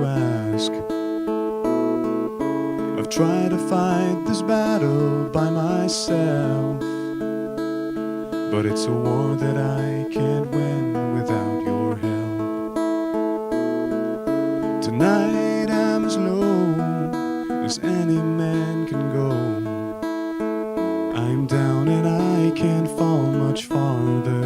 ask. I've tried to fight this battle by myself, but it's a war that I can't win without your help. Tonight I'm as low as any man can go. I'm down and I can't fall much farther.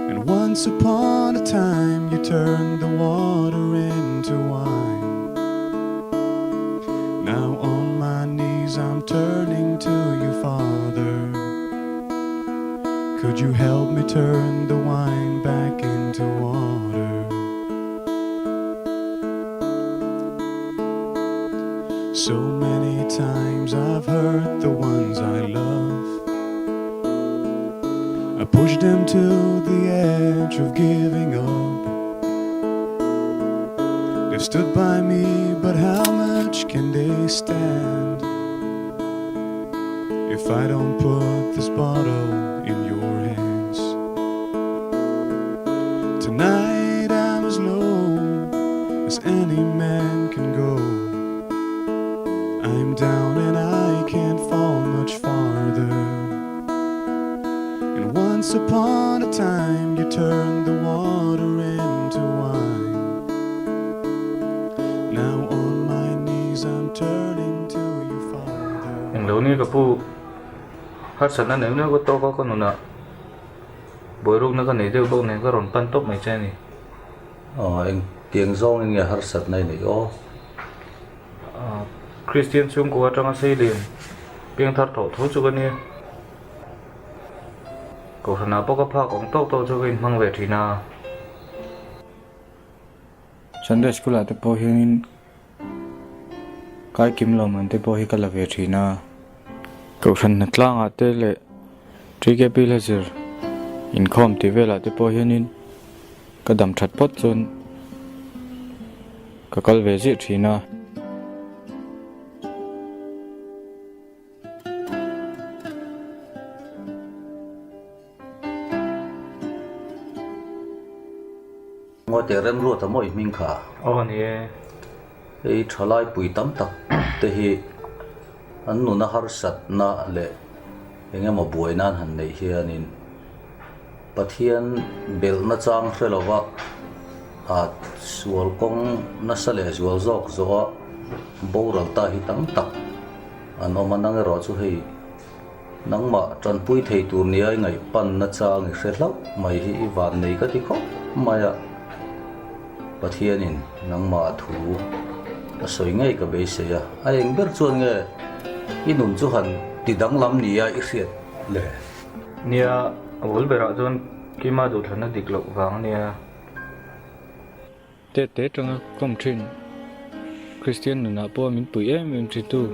And once upon a time you turned the water into wine. Now on my knees I'm turning to you, Father. Could you help me turn the wine back into water? So many times I've hurt the ones I love. I pushed them to the edge of giving up. They've stood by me, but how much can they stand if I don't put this bottle in your hands? Tonight I'm as low as any man can go. I'm down and I can't fall much farther. And once upon a time you turned the water into wine. Now on my knees I'm turning to you, Father. Yang lâu ni kapu hát sẵn là nếu nó có to có con nào bồi rung nó có này tiêu bông này có rộn pan tốc mày chơi này. Anh tiếng rong anh nghe hát sẵn này này ô. Christian xuống của trong xây liền biên thắt thổ thốt cho cái này. Cậu thằng nào bóc phá cũng tốt tốt cho cái mang về thì nào. Sunday school at the pohin cái kim lòng anh te pohi cái là về thì nào. Cậu thằng nát lang at te le tri cái bil hazir income thì về là te pohin cái đam chặt pot zone cái về gì thì nào. Ngồi để rèn ruột thầm mồi mình khá. Nè. Cái trở lại bụi tắm tắc. Thế thì anh nụ na har sat na lệ. Anh em mà bụi nan hẳn này hiền in. Bắt hiền bel na chang khơi lo vak. Sual kong na sale sual zok zo. Bầu răng ta hi tắm tắc. Anh ông anh đang rõ chú hay. Nang mà trần bụi thầy tù nia ngày pan na chang ngày khơi lóc. Mày hi vạn này cái tí khóc. Mày But here in nang ma thu soi ngai ka be se ya ai eng ber chuan nge inun chu han ti dang lam ni a i hriat le nia awul bera zon kima du thana diklok wang nia te tanga kom thin Christian na po min pui em tri tu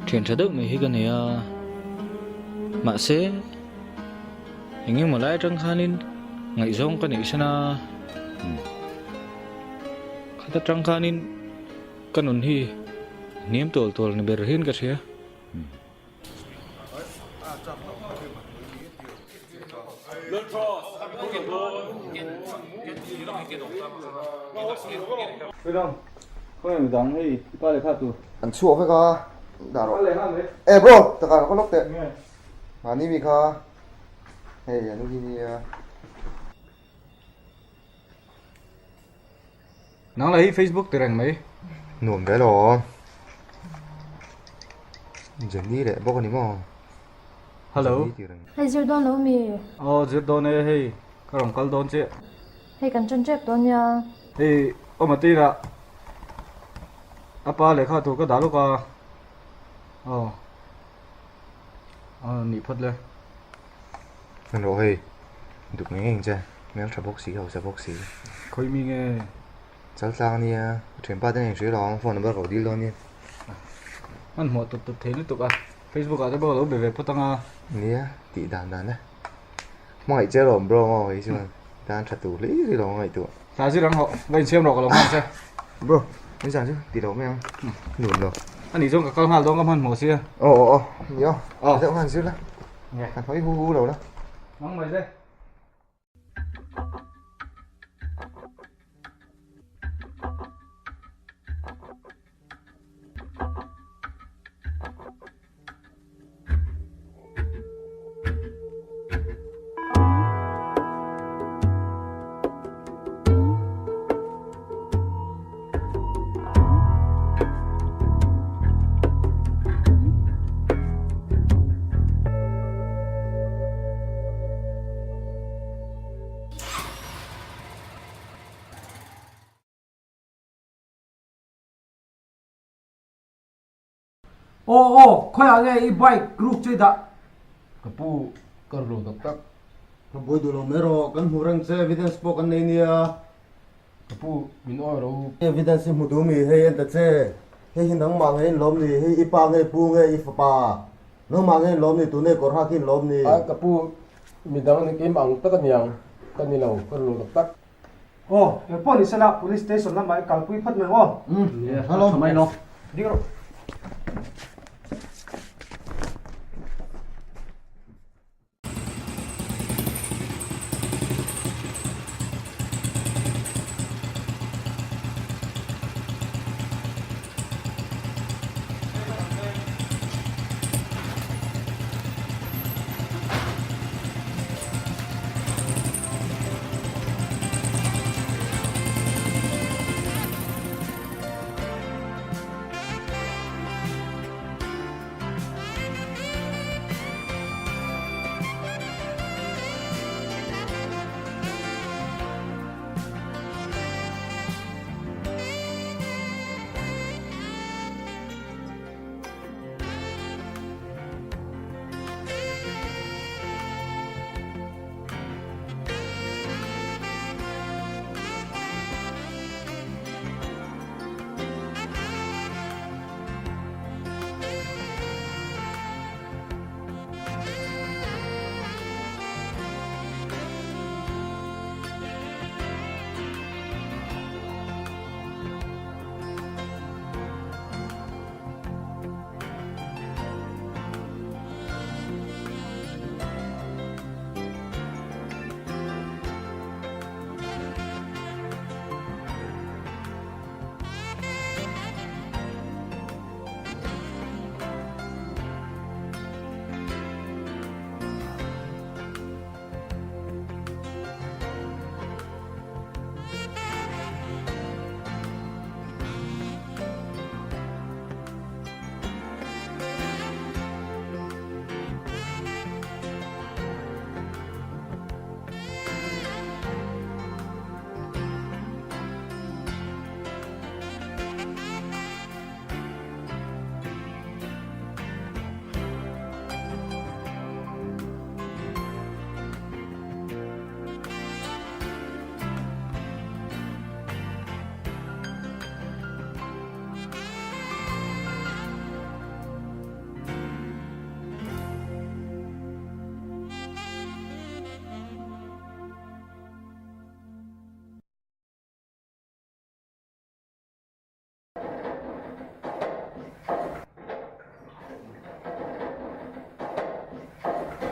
thian thadok me hi ga nia ma se engin malai tang khanin ngai zong ka nei sana khata tang khanin kanun hi niam tol tol ne ber hin ka thia Bây giờ không em đóng hay ba lấy khát tu anh chua phải không đã rồi ê bro tất cả có lúc tệ mà đi mình không hey anh đi nó lấy Facebook từ đằng mấy nuông cái rồi dần đi để bóc cái mà hello hay giờ đón lâu mi giờ đón này hay cái rồng cal đón chứ hay cần chân chép đón nha hey mà tí là apa lấy khát tu có đá lúc nị phật lên anh rồi được nghe nghe chưa mấy ông bóc xí hậu bóc xí khơi mi nghe sao sao nha chuyển ba tên này đó phone number của đi luôn nha anh mua tụt thế nữa tụt Facebook ở đây bao lâu về phật tăng nè tỷ đàn đấy mọi chơi rồi bro mọi chứ mà đàn chặt tủ lý gì đó mọi tụ sao chứ đang họ vậy xem rồi có lòng không bro bây giờ chứ tỷ đó mấy ông nuột rồi anh đi trong cái con hàng đó có hơn một xia nhớ sẽ không chứ đó anh thấy hu hu đầu đó nóng mày đây khoi ange I bike group chơi đã kapu karlo tak tak boy du lo mero kan hurang che evidence po kan nei nia kapu min oi ro evidence mu du mi he en ta che he hin nang ma nge lom ni he ipa nge pu nge ifapa no ma nge lom ni tu ne kor ha kin lom ni a kapu mi dang ni kim ang tak niang kan ni lo karlo tak tak police la police station la mai kal pui phat me hello mai no đi rồi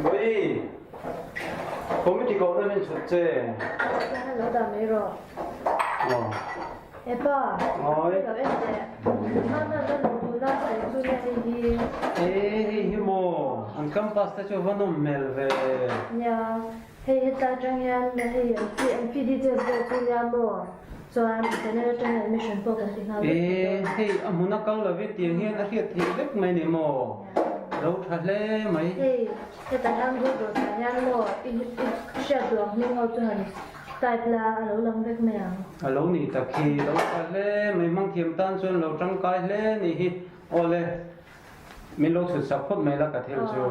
Boi, committee có nên xuất chế. Hello da mero. Epa. Oi. Ka vete. Mana da no da sai tu ne hi. Himo, an campus ta cho vanom melve. Ya. Hey ta jang yan na hey MP details da tu ya mo. So I'm the admission for the thing. Hey, amuna kang la vit tiang hian a hiat thik dek mai ni mo. Lo tha le mai. Hey, ta hang go do ta yan mo. I share do ni ho tu han. Tai pla alo lam vek me ang. Alo ni ta khi lo tha le mai mang thiam tan chuan lo tang kai le ni hi. Ole. Min lo su support mai la ka thel chu.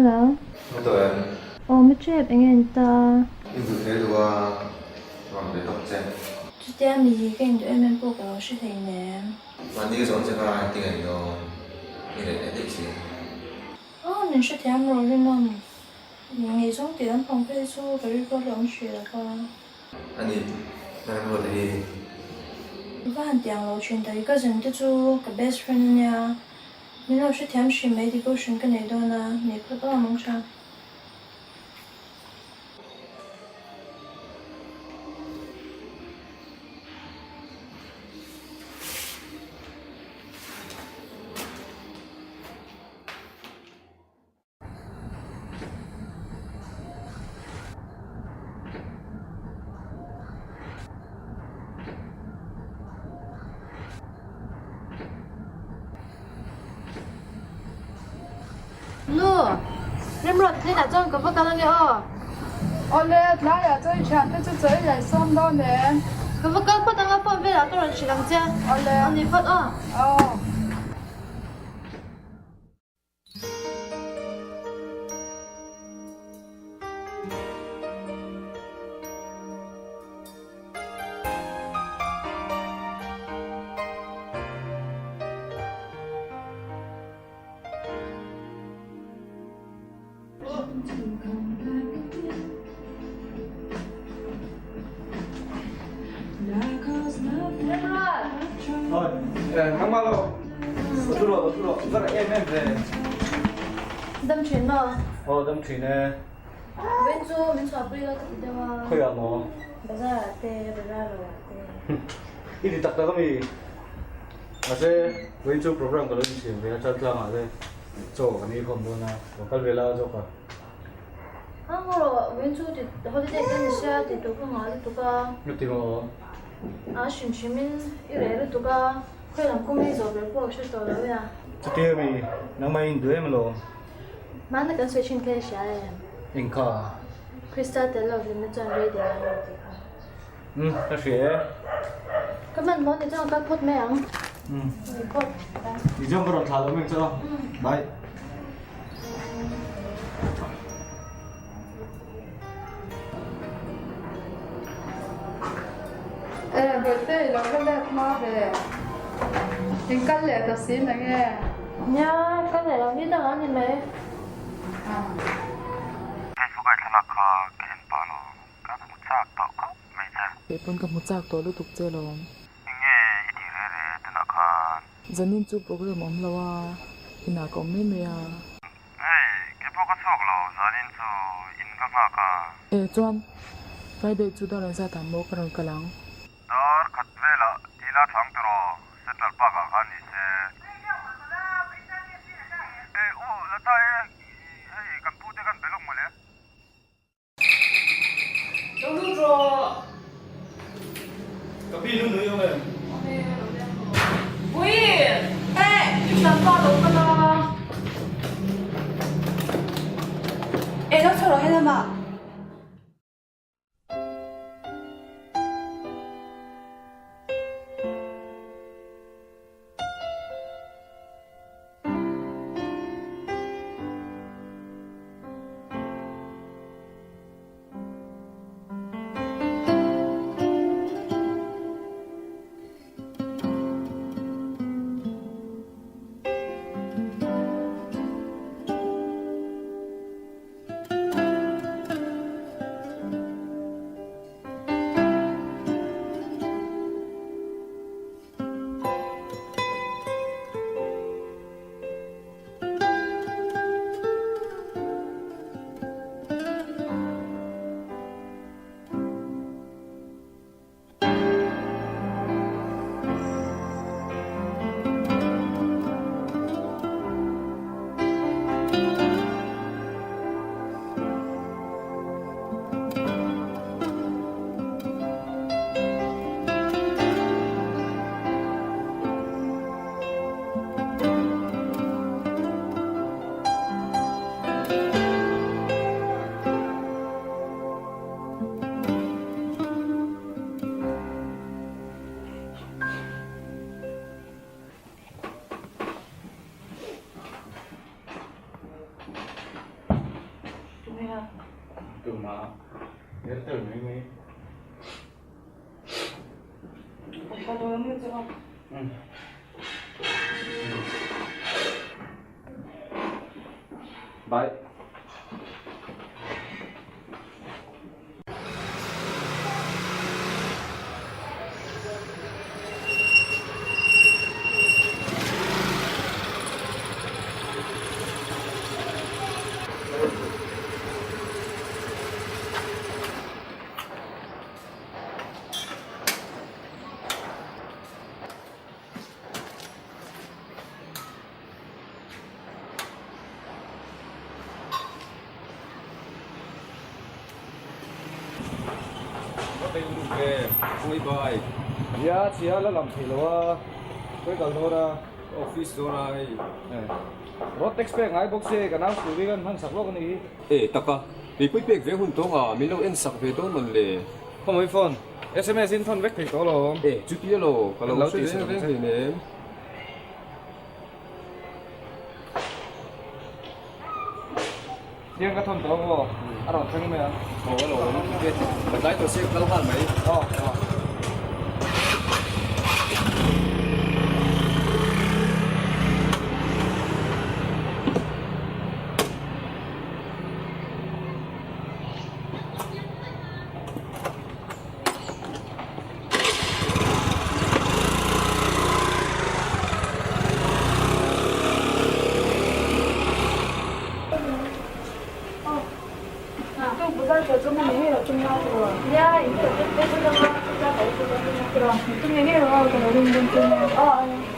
Hello. Nó tụi em Mới chết anh em ta. nhưng thực tế thì qua còn để đọc xem Chứ em thì cái anh tụi em bộ có sự thành nè. và như dọn sẽ ra tiếng Anh nó như để định gì Nên sự thêm rồi lên không? Ngày sống thì em phòng phê su rồi có lòng chuyện là con. anh nhìn đang vừa thì Và hẳn tiếng lộ chuyện đấy có dần cho chú cả best friend nha. Nên là sự thêm sự mấy thì có chuyện cái này đó là nếu có đó mong sao. Lu, nem rồi nên là trong cái vật cái đó Olha, lá ya chơi chán, thế chơi lại xong đó nè. cái vật cái đang放về là tôi là chỉ làm gì? Anh đi vật à? Oh. Rồi, thắng bao lâu? Tôi rất là em về. Đâm chuyện mà. Đâm thủy nè. Bên chú mình xóa bươi cái gì đó. Khơi à mò. Bây giờ rồi. Ít thì tắc ta có gì? Mà sẽ với chú program có lên chuyện về chân lang à đây. Chỗ cái này không muốn à, có cái về là chỗ cả. Rồi bên chú thì hồi đấy cái xe thì tụi con nói tụi con. Lúc thì mà Xin mình yêu đấy tụi con. Khơi làm công việc rồi về bộ sẽ tổ đó vậy à? Chứ kia mình nắng mai đuổi em rồi. Mà nó cần switching cái xe này. In cả. Krista tên là mình chọn radio này. Cái xe. Cái mình muốn để cho các phút mẹ ăn. Phút. Đi trong cái đoạn thả lắm mình cho. Bye. Bởi thế là cái lẹt mà về. Nhưng cái lẹt là xin là nghe. Nha, cái này là biết đâu ăn gì mấy. Pon ka muchak to lu tuk chelo zanin chu program om lawa ina ko me me ya e chuan Friday chu da sa tam mo karan kalang Cái pin nó nữa không em? Ui, làm to đúng không nào? Nó chờ hay là mà? nè. Từ mà đến từ mấy Có đôi mới chưa? Bye. Ya, siya la lam thilowa. Koi kal dora office dora ai. Rotex pe ngai box se kana suri gan han saklo kan ni. Taka, bị quý việc về hôn tố à, mình lâu en sạc về tố mình lệ. Không mấy phone. SMS in thon vek thei to lo. Chú kia lo, kalau Lâu suy tí đến sẽ về sẽ. thì nếm. Riêng cái thon to bo. À rồi thằng mày. Ồ, lo, biết. Mình lấy tôi sẽ kalau hal mấy. 또 부산에서 좀 얘기를 좀 하고. 야, 이거 어때? 좀 그럼 좀 얘기를 하고 어린 분 좀. 아니.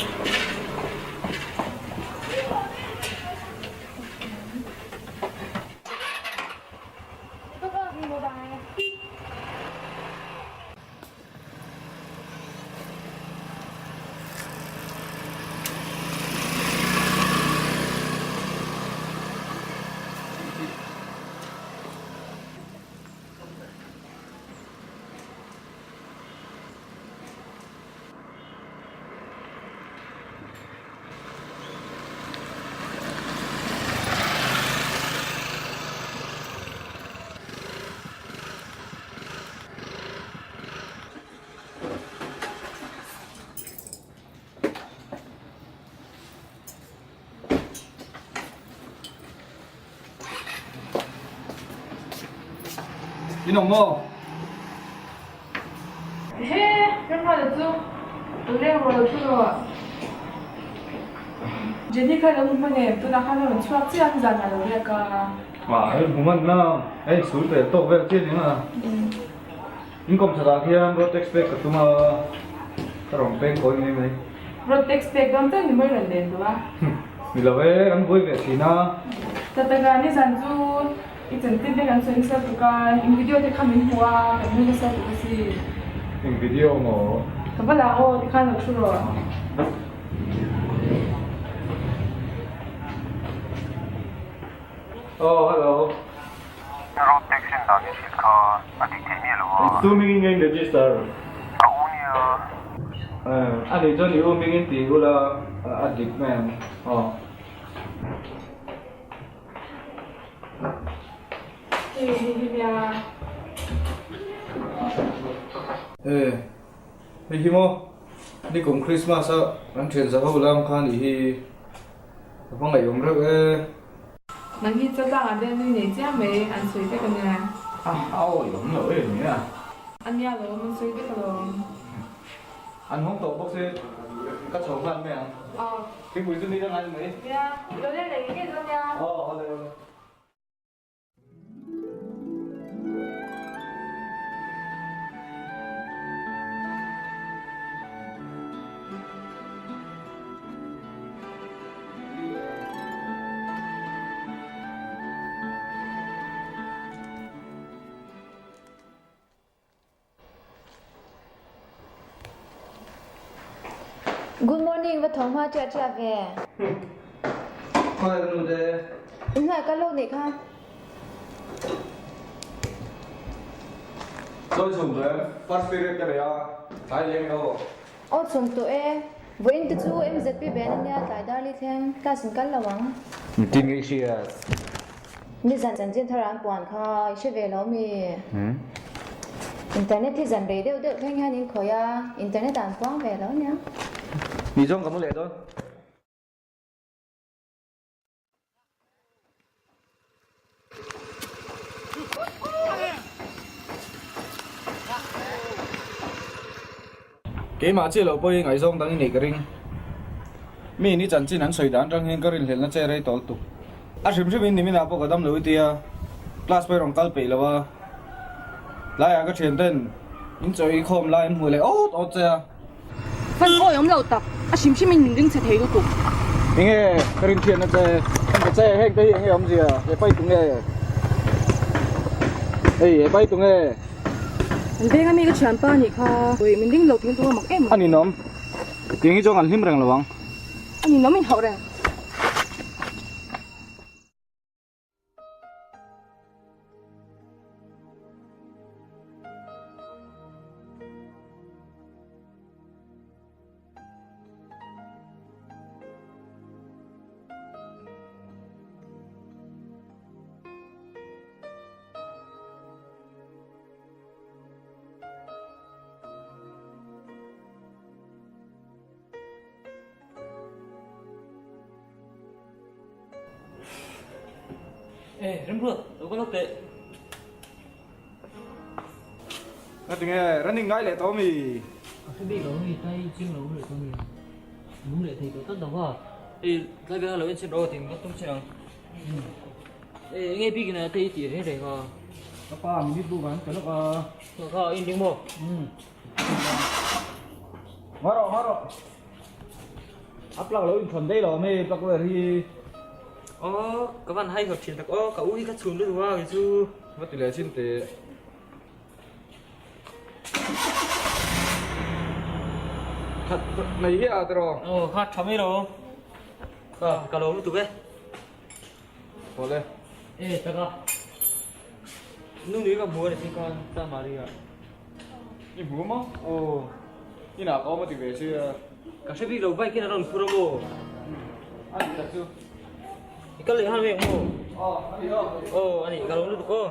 In ông mo. He, 그런 말도 좀 노래로 들어. 제니카가 문문에 또 나가면 추억지 않잖아, 노래가. Mà ấy cũng mất na. Ấy sủi về to về trên nữa. In công thật kia Rotex pe cái tuma. Cái rong pe coi nghe mày. 프로텍스 백 엄청 눈물을 낸다. Mình là về ăn vui về thì na. tatagani sanzu itantin kan so isa tuka in video te kamin huwa kan mo sa tusi In video mo. kabala ko kan churo Oh, hello. Rotex in dagi silka adik temilo. Zooming in register. Kaunia. Anh cho nhiều mình in thì là addict man. ya Hi mo. Đi cùng Christmas á, anh chuyển ra hậu làm khan thì phong ngày hôm trước nang hi cha ta ade ni ne cha me an soi te kan ya ôi đúng rồi nhỉ. an ya lo man soi te ka Anh không tổ bốc xe cắt số khăn mẹ. Cái buổi sinh đi đang ăn mấy? ya lo le le ke zo ya Đây. Good morning, vật thống hoa cha về. Khoai luôn đây. Đúng rồi, các lô này kha. Tôi dùng rồi, phát spirit cái này à, thái lên đâu. Ô chung tụi em, với anh tự chú em giật bị bé nha, tại đó đi thêm, ca xin cắt là vắng. Tin nghĩ gì à? มีจันจันจินทรานปวนค่ะช่วยเวลามีอินเทอร์เน็ตที่จันเรเดียวเด็กแค่นี้ขอยาอินเทอร์เน็ตอ่านปวนเวลาเนี่ย มีจงกับมึงเลยต้นเกมอาชีพเราไปไงส่งตั้งนี่กระริงมีนี่จันจีนั้นสวยดันจังเฮงกระริงเห็นแล้วเจออะไรต่อตุอาชิมชิมินนี่มีนาปกติดำเลยทีอ่ะคลาสไปรองกัลไปแล้วว่าไล่ก็เทียนเต้นอินจอยคอมไล่มือเลยโอ้โอ้เจ้า分開咁就得，是唔是面認真食起嗰度？應該個人天啊，即係即係輕啲應該咁子啊，係擺動嘅，係擺動嘅。人哋咁咩個長班而家，會面頂路點到個木 M。อันนี้น้องยังอีกจ้องอันหิมแรงระวังอันนี้น้องไม่好咧。Ê, râm rượt, đâu có lúc tệ. Nó tiếng nghe running nói lại tao mì. Cái bị đó thì tay chim lâu rồi con mình. Đúng để thì có tất đâu à. Ê, cái bây giờ là bên trên đó thì có tung xe nào. Ê, nghe bị cái này thấy chỉ thế đấy mà. Nó pa mình đi bu gắn cái nó có in tiếng bộ. Haro. Áp lâu in thuần đây rồi mê bác về thì Các bạn hay học chuyện thật cậu đi cắt xuống được qua cái chứ. mất tỷ lệ xin tệ. Thật này à tao rồi. Khát chấm ấy rồi. Cả lỗ lúc tụi bé. Bỏ lên. Ê, ta cả. Lúc đấy cả búa để xin con ta mà đi à. Đi búa mà? Ồ. Như nào có một tỷ lệ chứ. Cả sẽ bị đầu bay kia nó còn phù rô. Anh thật chưa? Cái lấy hai miệng mồ. Anh đi đâu? Anh đi cả lỗ lúc tụi cô.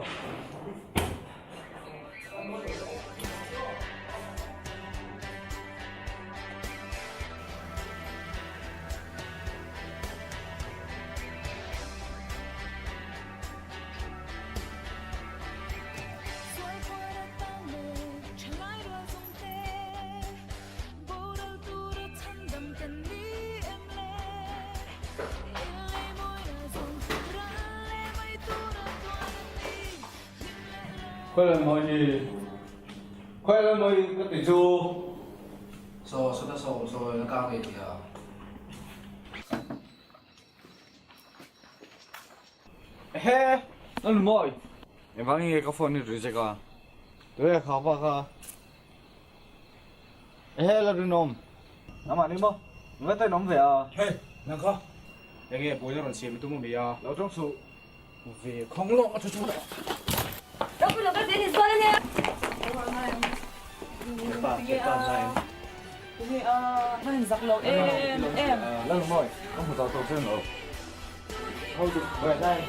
Khoe lên mời gì? Khoe lên mời cái tỷ chu. Số nó cao vậy thì He, nó là mồi. Em vắng nghe cái phone này rồi chắc à? Đấy khó quá cả. He là đừng nôm. Nó mà đi không? Nó tay nóm về à? Hey, nàng khó. Em nghe bố cho nó xem tôi muốn bị à. Lão trong số về không lộ cho chú. Đâu có được cái gì thì tôi lên nha. Mình giặc lầu em. Lần mồi, không phải tao xem nữa. Thôi chụp về đây.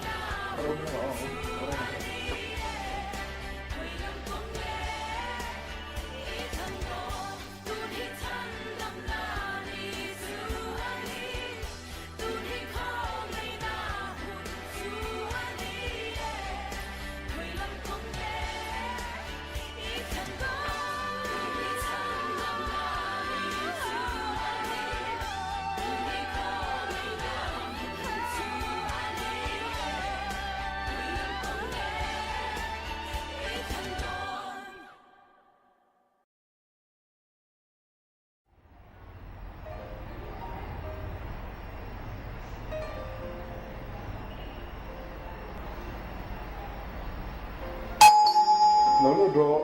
Nó lụt rồi.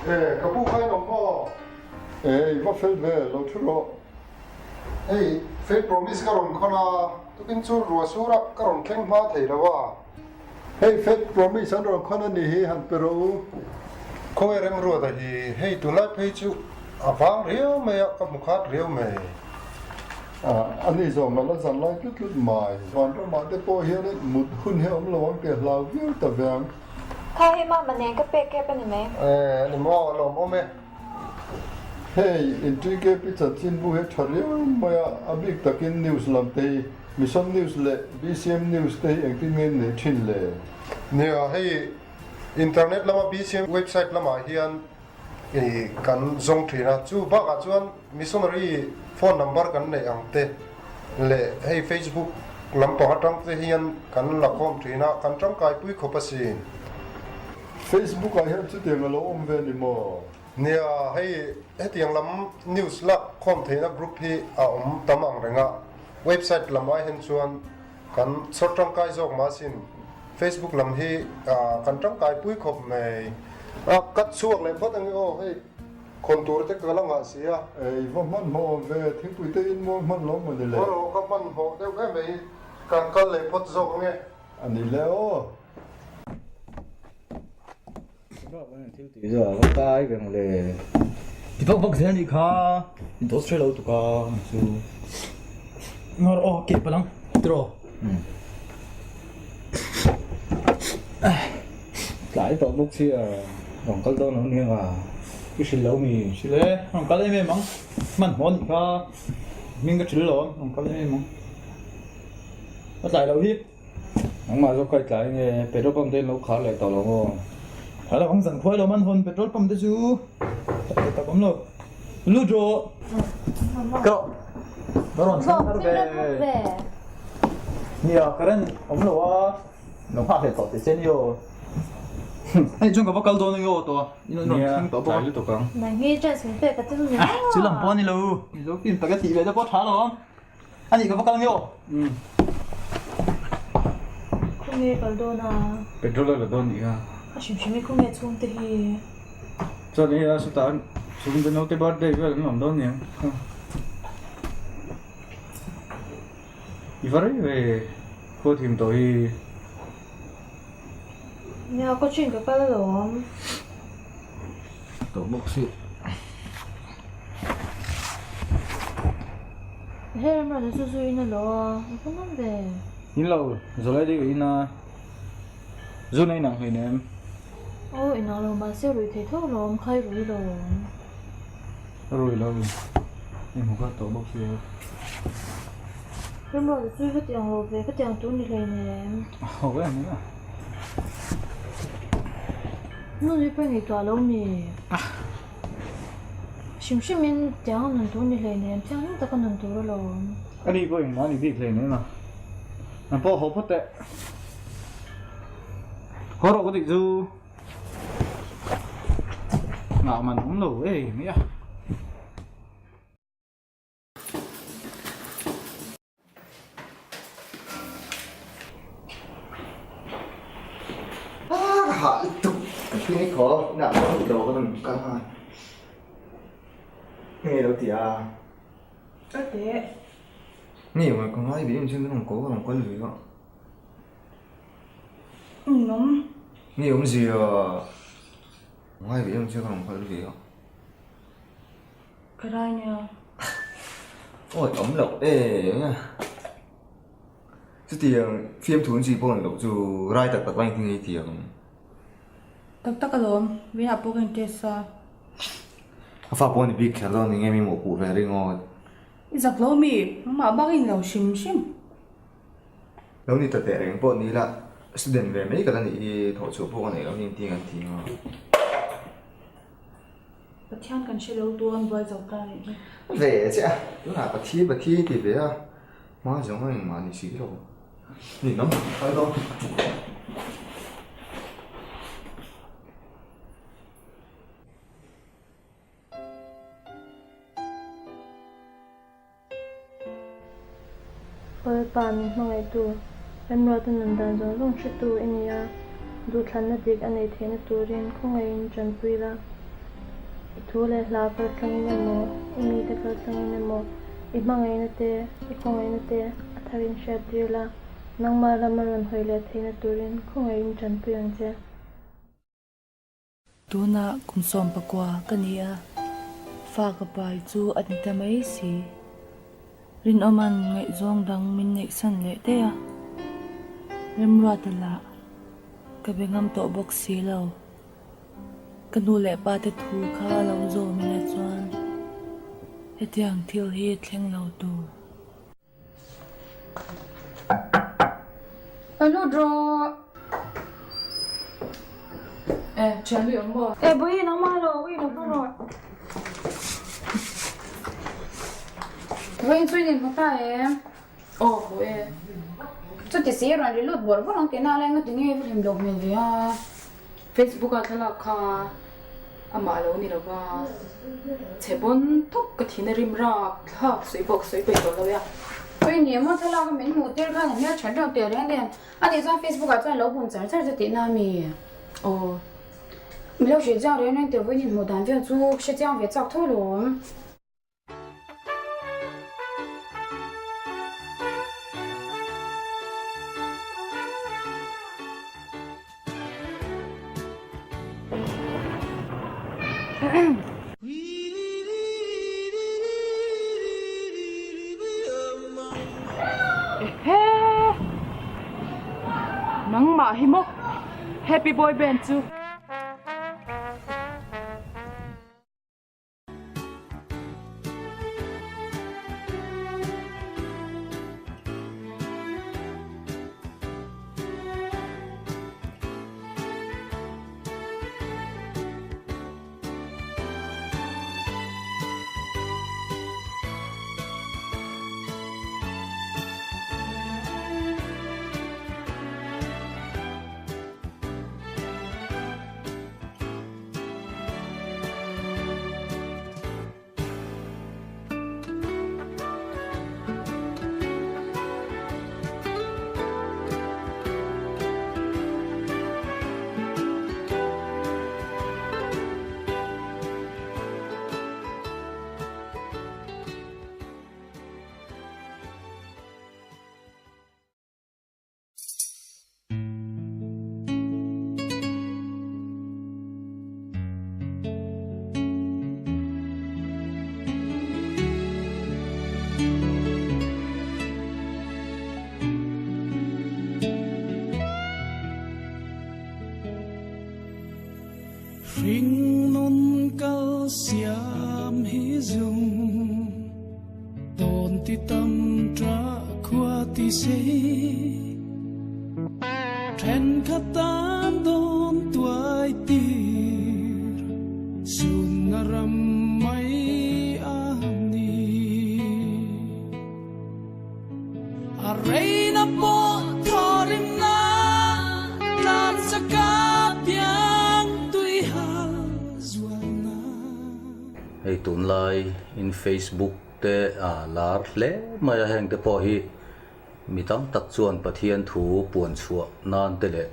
Ê, cái bút khai nóng mò. Ê, mà phết về, lâu chút rồi. Ê, phết promise cái rồng con à. Tôi kinh chú rùa sú rạp cái rồng khen hóa thầy đó à. Ê, phết promise cái rồng con à nì hẳn bê rô. Cô em rùa tại vì, hey, tôi lại phê chú. À vang riêu mày, các mục hát riêu mày. anh ấy rồi mà nó dần lại chút mài còn trong mà cái bôi hiền đấy một hun hiền ông lo cái lao viêu tập vàng khai mà nè cái bê cái bên này mẹ này mà lo mà mẹ hey entry cái pizza chín bu hết thari mà abik takin news làm tây mission news lệ BCM news tây anh tin nghe này chín lệ nè hey internet lama BCM website lama hiền kan zong thina chu ba ka chuan missionary phone number kan nei ang te le hey Facebook lampa atang te hian kan la khom thina kan tang kai pui khopasin Facebook a hian chu tiang lo om ve ni mo nia hey hetiang lam news la khom thina group hi a tamang renga website lamai hen chuan kan sortang kai jok ma sin Facebook lam hi kan tang kai pui khop nei cắt suộc lên phát anh ô hey con tour thế cái lăng ngã xí à vâng mất mồ về thiên bụi tây in mua mất lắm mà đi lấy ô các bạn họ theo cái mấy càng cắt lên phát rộng nghe anh đi lấy ô giờ cái tay vềเลยที่พวกเสียนี่ค่ะอินดัสเทรียลตุกาซูงอโอเก็บไปลังตรอหลายตัวลูกเสียของก็ต้องนั่นเนี่ยว่าcái xin lỗi mình xin lỗi không có lấy mấy món mình món thì có mình có chữ lỗi không có lấy mấy món có tại đâu hết không mà do quay lại nghe petrol pump tên lâu khó lại tàu lâu phải là không dần khói đâu mình hôn petrol pump đấy chứ tao bấm rồi lưu rồi cậu đó là sao về nhiều cái này ông lo nó phát hiện tao thì xem nhiều 아니 좀 가봐 깔도 오는 거 또. 이놈 좀 더 봐. 또 강. 나 nghĩ ra xuống về cái thứ gì đó. chứ làm bao nhiêu lâu. Rồi cái tất cả thì về cho có trả rồi. Anh đi 가봐 깔요. không nghe cái đó na. Petrol là đâu nhỉ? 심심해 không nghe chung thì. Cho nên là sút tan. Xuống bên nó tới bắt đây về làm đâu nhỉ? 이거를 왜 그거 팀 또이 Nhà có chuyện cái đó rồi. tổ bốc xịt thế em nói là suy nó lo không nói về nhìn lâu rồi lại đi cái na rồi này nặng hình em ôi nó lo mà sao rồi thấy thôi rồi khai rồi rồi lâu em không có tổ bốc xịt em nói là suy cái tiền rồi về cái tiền tốn đi này nè không biết nữa nó đi bên này tòa lâu nè 심심한 장은 돈이 내네 장은 딱은 돈으로 아니 이거 많이 비싸네 나 뭐 허포때 허러 어디 주 나만 없노 왜 뭐야 hạ tục cái này khó nặng hơn đầu hơn cả hai nghe đâu thì thế nghe mà con nói bị trên nó cố còn quân lưới không nóng nghe ông gì nói bị trên còn quân lưới không cái này nha ôi ấm lộc ê nha cái tiền phim thốn gì bọn lộc dù rai tật tật banh thì tiền tất cả rồi vì học bộ kinh tế sao phát bọn thì biết khá thì nghe mình một cụ về đây ngon giặc lỗ mì mà bác in lẩu xìm xìm lâu đi tập tệ đến bọn đi là student về mấy cái này thổ số bọn này lâu nhìn tiền ăn tiền ngon bác thiên cần sẽ lâu tuôn với dầu ta này về chứ lúc nào bác thi thì về à mà giống như mà đi xí rồi nhìn nó phải không ôi bạn nói tu em nói tụi mình đang dùng sự tu anh ya du thằng nó đi anh ấy thấy nó tu riêng không ai chân quy là tu lệ là phải trông như mò anh ấy phải trông như mò ít mang ai nó thế ít không ai nó thế thay vì sẽ đi là nang mà làm mình hơi lệ thấy nó tu riêng không ai chân quy anh chứ tu na kum som pakwa kania fa ka pai chu an ta mai si rin oman ngai zong dang min nei san le te a remra ta la ka bengam to box si lo ka nu le pa te thu kha lo zo min le chuan hetiang thil hi thleng lo tu alo dro chen lui ông bò bui nó mà lo bui nó rồi vậy suy nghĩ một cái em bui chút thì xí rồi đi lướt bờ vẫn không cái nào lên cái tiếng nghe với thèm độc mình vậy à Facebook à thế là kha mà lo ni đâu ba chế bốn thúc cái thiên rim ra ha suy bậy rồi vậy vậy nhiều mà thế là cái mình một tiếng khai là nhớ chọn đầu tiền lên đèn anh đi ra Facebook à cho lâu buồn chán chán cho tiền nào mi mình lâu学校的那点为你牡丹园做是这样为早透露。nắng mà hi mốc Happy Boy Band chu Ring non kal siam hi dung Don ti tam tra khua ti se Tren khatan don tuai tir Sun naram mai ani Arena po thorim na Lan sakat yang hei tun lai in Facebook te lar hle maya heng te po hi mi tam tak chuan pathian thu puan chhuah nan te le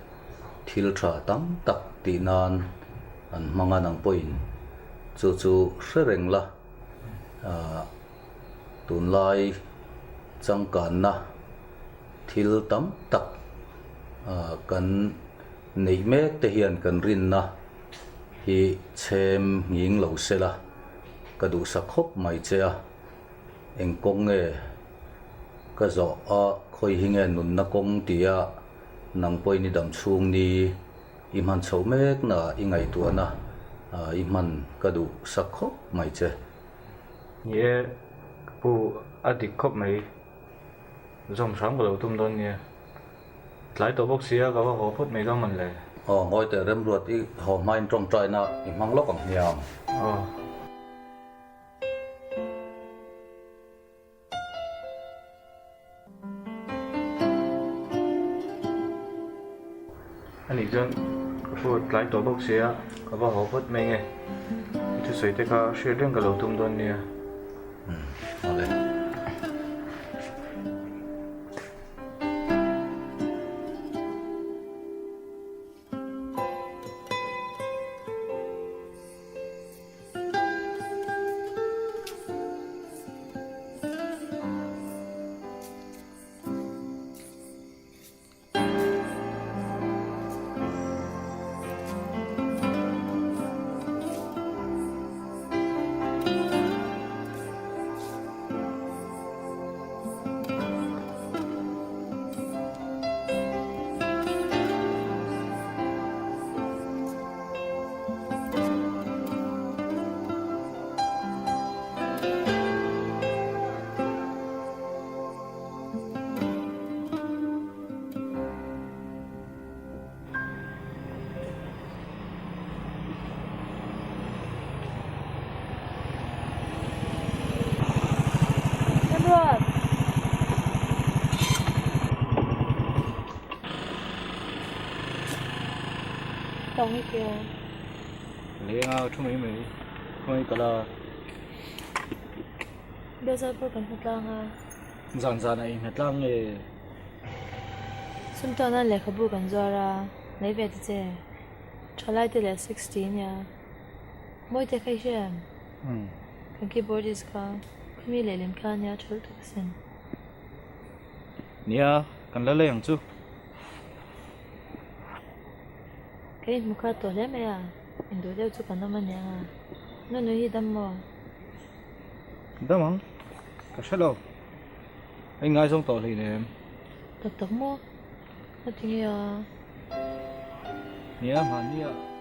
thil tha tam tak ti nan an manga nang poin chu hrengreng la tun lai changkan na thil tam tak kan nei mek te hian kan rin na hi chem nging lo se la ka du sak khop mai che a eng kong nge ka zo a khoi hi nge nun na kong tia nang poi ni dam chung ni i man chho mek na i ngai tu na i man ka du sak khop mai che ye pu adik khop mai zom sang ko lo tum don ye tlai to box sia ka wa ho phut mai ga man le ngoi te rem ruat i ho main trong trai na i mang lok ang hiam anh dân phút lại tổ bốc xía có bao hộp phút mấy ngày chú sấy thế cả xuyên đến cả lầu tung đôn nè tao hết kìa lấy ngao chúng mấy thôi cả là bây giờ tôi cần thật lang à dàn này hết lang này xuân tao nên lấy khẩu bút cần do ra lấy về thì chơi trở lại từ là 16 nha mỗi thế khai xem cái keyboardist ka kami lấy lên khăn nha chửi thực sinh nia cần lấy hàng chú cái một cái tổ lên mày à mình đối đầu chú cần nó mà nha nó nói gì đâm mò đó mà cái sao đâu anh ngay xong tổ thì nè tập tập mò nó tiếng à nia mà nia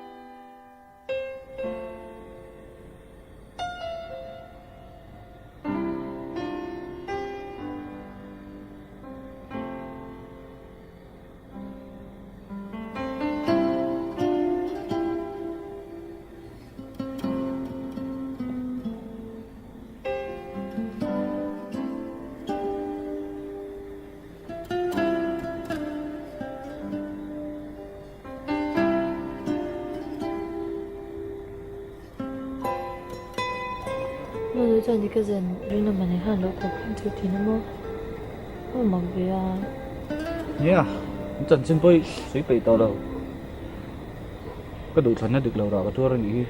nó nói cho những cái gì riêng là mình hàng lâu cũng không chịu thì nó mò không mặc về à nia chân xin bơi suy bị tao đâu cái đủ thân nó được lâu rồi cái tour này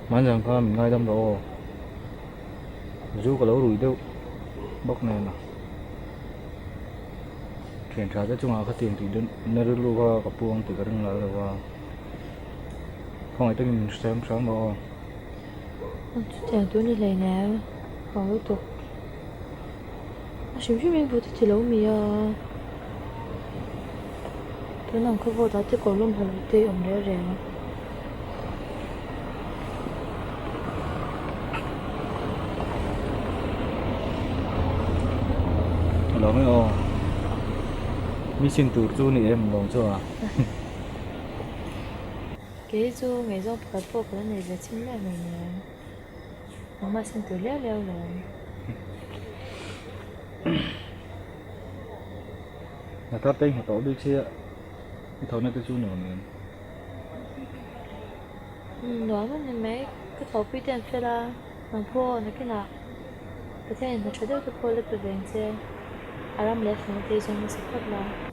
mà rằng coi mình ngay tâm đó dù có lâu rồi đâu bốc này nè chuyển trả cho chúng ta có tiền thì đến nơi lưu qua gặp buông thì cái rừng là qua không ai tin xem sáng đó chẳng tôi đi lấy nè không có tục chúng mình vừa thì lâu mì à tôi nằm không vô đó thì có luôn phải tê ẩm đeo rẻ lo mấy ô mi xin từ chú này em lòng chưa à cái chú ngày do phải bộ cái này là chính là mình mà xin từ leo leo rồi là các tên họ tổ đi xe cái thầu này cái chú nữa nè nói mà nên mấy cái thầu quy tiền phải là bằng phô nó cái nào cái thế nó cho được cái phô là cái bánh xe aram left nó thì dùng sẽ phát là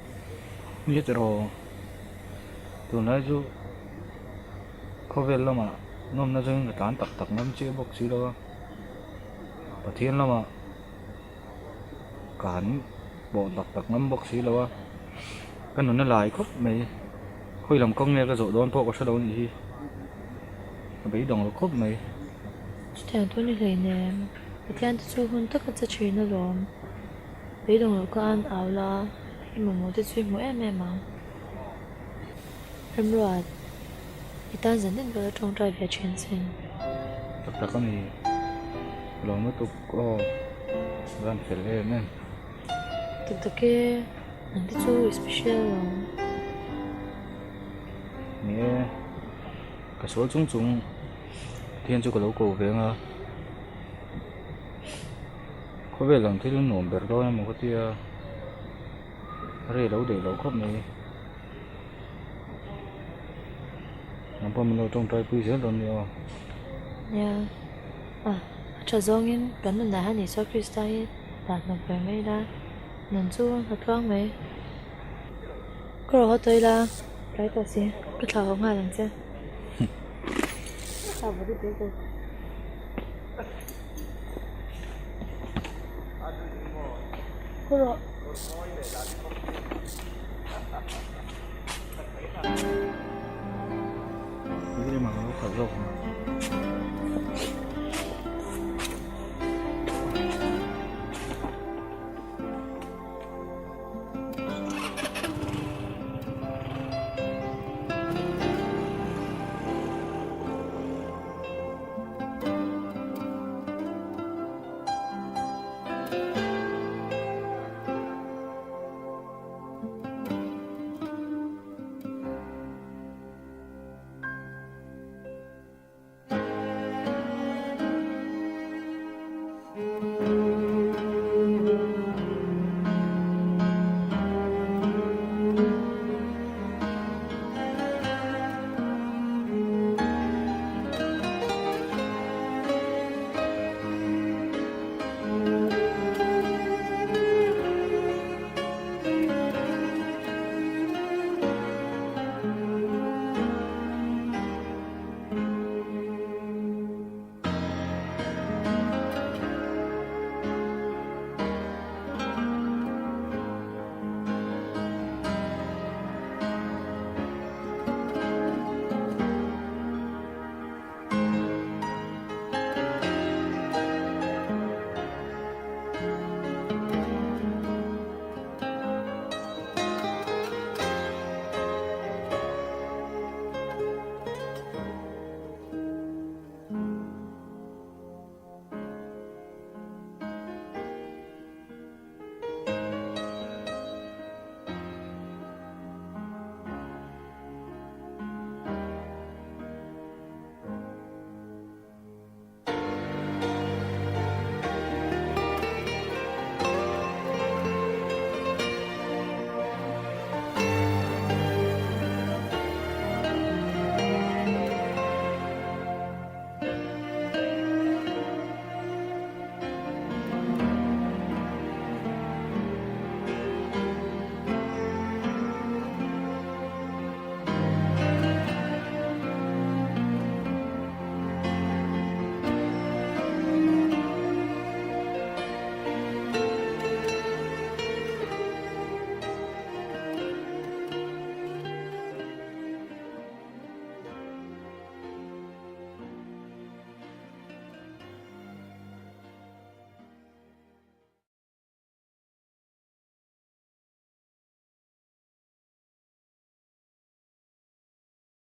biết rồi tụi nó chú có về là mà nôm nó dưng cái tán tặc tặc ngâm chia bốc xí đó và thiên là mà cán bộ tặc tặc ngâm bốc xí đó cái nó lại khóc mày khôi làm công nghe cái rổ đón po có sao đâu gì bị đồng nó khóc mày chẳng tôi đi lấy nè cái thiên chú hôn tất cả các chuyện nó rồi bị đồng nó có ăn áo là khi mà muốn chơi mỗi em mà em rồi thì ta dẫn đến cái trong trại về chuyển sinh tặc tặc cái này rồi mới tục có gan phải lên nè thực thực cái những cái chú special rồi nghe cái số chúng thiên chú có lâu cổ về mà có vẻ lần thấy nó nổm bẹt đôi mà có tia rê lâu để lâu khóc này làm bao nhiêu trong trái bưởi rất lớn nhiều nha à cho dongin gần lần đã hani so kristai đạt nó phải mấy ra nên chú thật con mấy có rồi tôi là cái tao xin cái thằng không hay làm chứ tao vừa đi tới có rồi